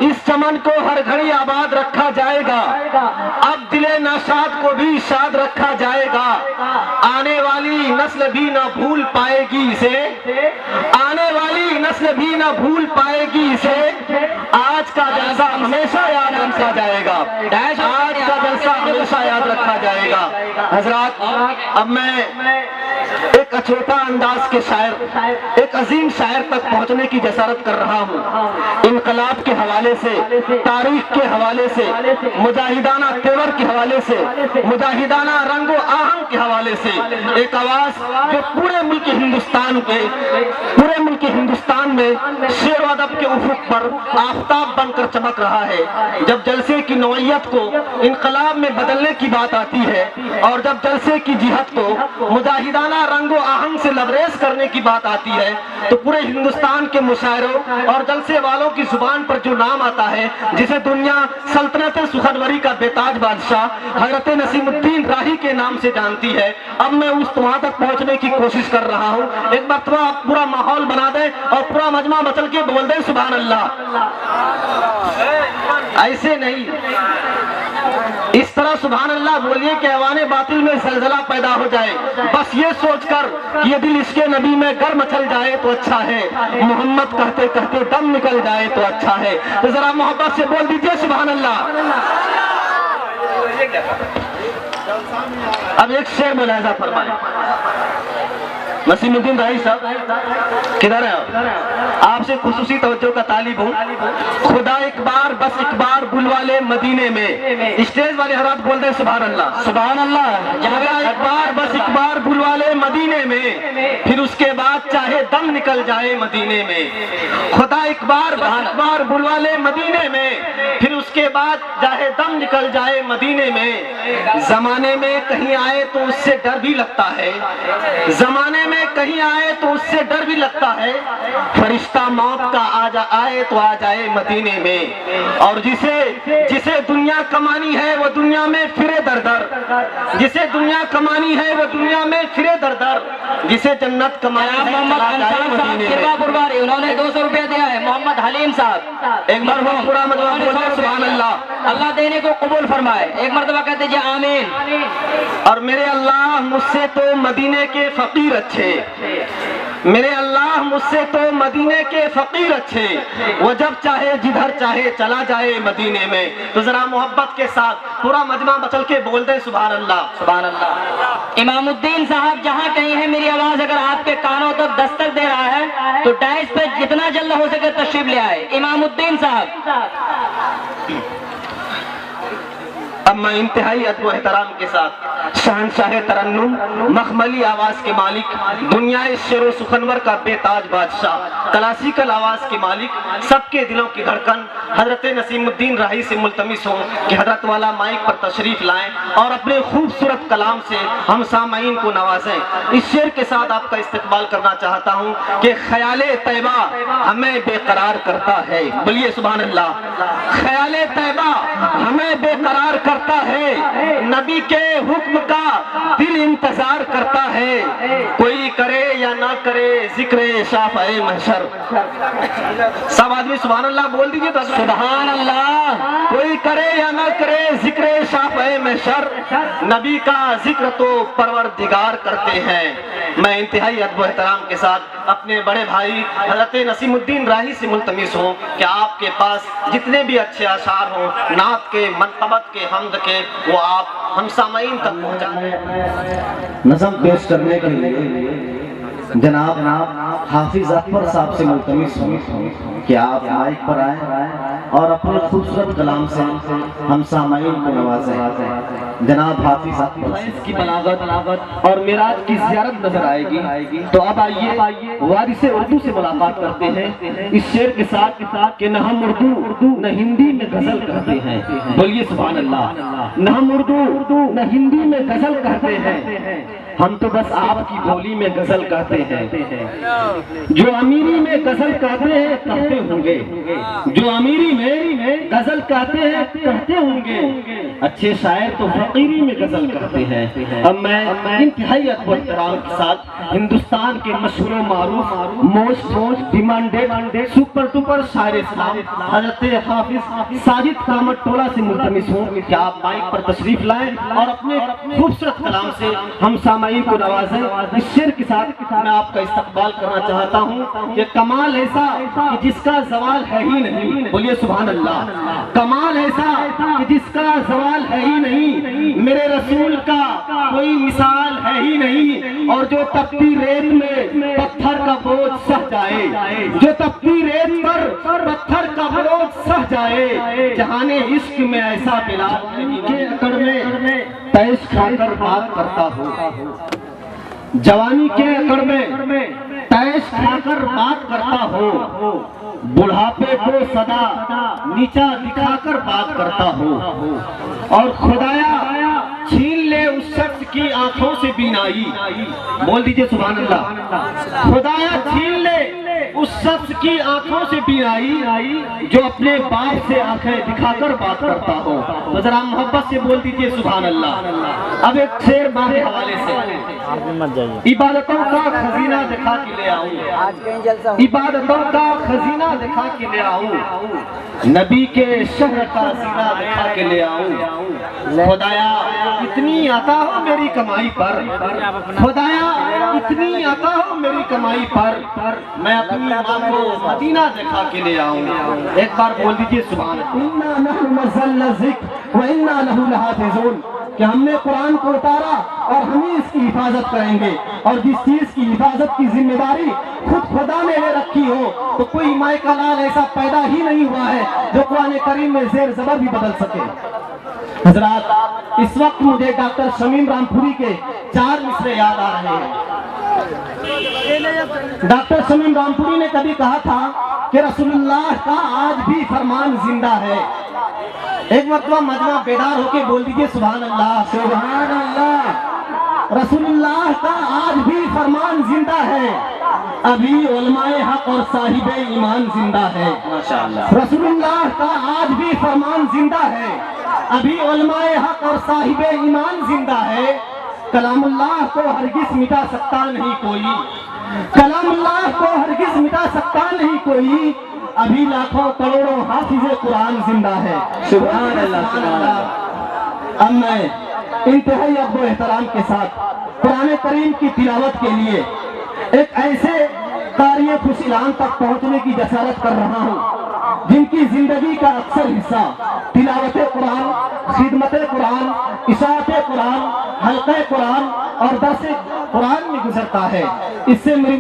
इस चमन को हर घड़ी आबाद रखा जाएगा, अब दिले नशाद को भी शाद रखा जाएगा। आने वाली नस्ल भी न भूल पाएगी इसे, आने वाली नस्ल भी न भूल पाएगी इसे। आज का जलसा हमेशा याद रखा जाएगा, आज का जलसा हमेशा याद रखा जाएगा। हजरात, अब मैं एक अछूता अंदाज के शायर, एक अजीम शायर तक पहुंचने की जसारत कर रहा हूं। इनकलाब के हवाले से, तारीख के हवाले से, मुजाहिदाना तेवर के हवाले से, मुजाहिदाना रंगो आहंग के हवाले से एक आवाज जो पूरे मुल्क हिंदुस्तान में शेर व अदब के उफुक पर आफताब बनकर चमक रहा है। जब जलसे की नौइयत को इनकलाब में बदलने की बात आती है और जब जलसे की जिहद को मुजाहिदाना रंगो आहंग से लबरेज करने की बात आती है, तो पूरे हिंदुस्तान के मुशायरों और जलसे वालों की जुबान पर जो नाम आता है, जिसे दुनिया सल्तनत सुखनवरी का बेताज बादशाह हजरत नसीमुद्दीन राही के नाम से जानती है, अब मैं उस वहां तक पहुंचने की कोशिश कर रहा हूं। एक मरतबा आप पूरा माहौल बना दें और पूरा मजमा मचल के बोल दें सुभान अल्लाह। ऐसे नहीं, इस तरह सुभान अल्लाह बोलिए कि ऐवाने बातिल में जलजला पैदा हो जाए। बस ये सोचकर कि ये दिल इसके नबी में गर्म मचल जाए तो अच्छा है, मोहम्मद कहते कहते दम निकल जाए तो अच्छा है। तो जरा मोहब्बत से बोल दीजिए सुभान अल्लाह। अब एक शेर मुलाहिजा फरमाए। नसीमुद्दीन राही साहब किधर है? आपसे खुसूसी तवज्जो का तालिब हूँ। खुदा एक बार बस एक बार बुलवा ले मदीने में। स्टेज वाले हजरात बोल दे सुभान अल्लाह, सुभान अल्लाह। खुदा एक बार बस एक बार बुलवा ले मदीने में, फिर उसके बाद चाहे दम निकल जाए मदीने में। खुदा एक बार बुलवा ले मदीने में, फिर उसके बाद चाहे दम निकल जाए मदीने में। जमाने में कहीं आए तो उससे डर भी लगता है, जमाने में कहीं आए तो उससे डर भी लगता है। फरिश्ता मौत का आए तो आ जाए मदीने में। और जिसे दुनिया कमानी है वो दुनिया में फिरे दर दर, जिसे दुनिया कमानी है वो दुनिया में फिरे दर दर, जिसे जन्नत कमानी है उन्होंने 200 रुपया दिया है। मोहम्मद हलीम साहब, एक बार वो पूरा मतलब बोले सुभान अल्लाह। अल्लाह देने को कबूल फरमाए। एक मर्तबा कहते जी आमीन। और मेरे अल्लाह मुझसे तो मदीने के फकीर अच्छे, मेरे अल्लाह मुझसे तो मदीने के फकीर अच्छे, वो जब चाहे जिधर चाहे चला जाए मदीने में। तो जरा मोहब्बत के साथ पूरा मजमा मचल के बोल दे सुभान अल्लाह, सुभान अल्लाह। इमामुद्दीन साहब जहाँ कहीं है, मेरी आवाज अगर आपके कानों तक दस्तक दे रहा है तो डाइस पे जितना जल्द हो सके तशरीफ ले आए। इमामुद्दीन साहब। अब मैं इंतहाई अदब व एहतराम के साथ शहनशाह तरन्नुम, मखमली आवाज के मालिक, दुनिया शेर सुखनवर का बेताज बादशाह, क्लासिकल आवाज के मालिक, सबके दिलों की धड़कन हजरत नसीमुद्दीन राही से मुल्तमिस हो कि हजरत वाला माइक पर तशरीफ लाएं और अपने खूबसूरत कलाम से हम सामाईन को नवाजें। इस शेर के साथ आपका इस्तकबाल करना चाहता हूँ कि ख्याले तैबा हमें बेकरार करता है। बोलिए सुभान अल्लाह। ख्याले तैबा हमें बेकरार करता है, नबी के हुक्म का दिल इंतजार करता है। कोई करे या ना करे जिक्र शाफ़ए महशर। सब आदमी सुभान अल्लाह बोल दीजिए तो सुभान अल्लाह। कोई करे या ना करे जिक्र शाफ़ए महशर, नबी का जिक्र तो परवरदिगार करते हैं। मैं इंतहाई अदब व एहतराम के साथ अपने बड़े भाई हजरत नसीमुद्दीन राही से मुल्तमिस हूँ कि आपके पास जितने भी अच्छे अशार हों, नात के, मनक़बत के, हमद के, वो आप हम सामाईन तक पहुँचाएं। नज़म पेश करने के लिए जनाब हाफिज अकबर साहब से मुल्तमिस हूँ कि आप माइक पर आए और अपने खूबसूरत कलाम से हम सामाईन को नवाजें। जनाब हाफिज अकबर की बलागत और मेराज की ज़ियारत नजर आएगी। तो अब आइए वारिसे उर्दू से मुलाकात करते हैं इस शेर के साथ कि न हम उर्दू न हिंदी में गजल कहते हैं। बोलिए सुभान अल्लाह। न हम उर्दू न हिंदी में गजल कहते हैं, हम तो बस आपकी बोली में गजल कहते हैं। जो अमीरी में गजल कहते हैं कहते होंगे, जो अमीरी में غزل کہتے ہوں گے، اچھے شاعر تو فقیری میں غزل کہتے ہیں۔ اب میں انتہائی ادب و احترام کے ساتھ ہندوستان کے مشہور و معروف موسٹ ڈیمانڈیڈ سپر ٹوپر شاعر اسلام حضرت حافظ ساجد کامت ٹولہ سے ملتمس ہوں کہ آپ مائک پر تشریف لائیں اور اپنے خوبصورت کلام سے ہم سامعین کو نوازیں۔ اس شعر کے ساتھ میں آپ کا استقبال کرنا چاہتا ہوں کہ کمال ایسا کہ جس کا زوال ہے ہی نہیں، بولیے سبحان اللہ۔ کمال ایسا کہ جس کا زوال ہے ہی نہیں، میرے رسول کا کوئی مثال ہے ہی نہیں، اور جو تپتی ریت میں پتھر کا بوجھ سہ جائے، جو تپتی ریت پر پتھر کا بوجھ سہ جائے، جہان عشق میں ایسا بلال کے اکڑ میں تیش کھا کر بات کرتا ہوں، جوانی کے اکڑ میں تیش کھا کر بات کرتا ہوں، بڑھاپے کو صدا نیچا دکھا کر بات کرتا ہوں، اور خدایا چھین لے اس شخص کی آنکھوں سے بینائی، بول دیجئے سبحان اللہ۔ خدایا چھین لے اس شخص کی آنکھوں سے بینائی جو اپنے باپ سے آنکھیں دکھا کر بات کرتا ہو، تو ذرا محبت سے بول دیجئے سبحان اللہ۔ اب ایک شعر ماہ کے حوالے سے، عبادتوں کا خزینہ دکھا کے لے آؤں، عبادتوں کا خزینہ دکھا کے لے آؤں، نبی کے شہر کا سینہ دکھا کے لے آؤں، خدایا اتنی عطا ہو میری کمائی پر، خدایا اتنی عطا ہو میری کمائی پر، میں اپنی ماں کو مدینہ دکھا کے لے آؤں۔ ایک بار بول دیجئے سبحان اللہ۔ اِنَّا نَحْنُ نَزَّلْنَا الذِّکْرَ وَإِنَّا لَهُ لَحَافِظُونَ، کہ ہم نے قرآن کو اتارا اور ہم ہی اس کی حفاظت کریں گے، اور جس چیز کی حفاظت کی ذمہ داری خود خدا نے لے رکھی ہو تو کوئی مائے کا لال ایسا پیدا ہی نہیں ہوا ہے جو قرآن کریم میں زیر زبر بھی بدل سکے۔ حضرات، اس وقت مجھے ڈاکٹر شمیم رامپوری کے 4 مصرے یاد آ رہے ہیں۔ ڈاکٹر شمیم رامپوری نے کبھی کہا تھا کہ رسول اللہ کا آج بھی فرمان زندہ ہے۔ ایک مرتبہ مجمع بیدار ہو کے بول دیجئے سبحان اللہ، سبحان اللہ۔ رسول اللہ کا آج بھی فرمان زندہ ہے، ابھی علماء حق اور صاحب ایمان زندہ ہے۔ رسول اللہ کا آج بھی فرمان زندہ ہے، ابھی علماء حق اور صاحب ایمان زندہ ہے۔ کلام اللہ کو ہرگز مٹا سکتا نہیں کوئی، کلام اللہ کو ہرگز مٹا سکتا نہیں کوئی، ابھی لاکھوں کروڑوں حافظ قرآن زندہ ہے۔ سبحان اللہ، سبحان اللہ۔ اب میں انتہائی ادب و احترام کے ساتھ قرآن کریم کی تلاوت کے لیے ایک ایسے قاری خوش اعلان تک پہنچنے کی جسارت کر رہا ہوں جن کی زندگی کا اکثر حصہ تلاوت قرآن، خدمت قرآن، اشاعت قرآن، حلقہ قرآن اور درس قرآن میں گزرتا ہے۔ اس سے میری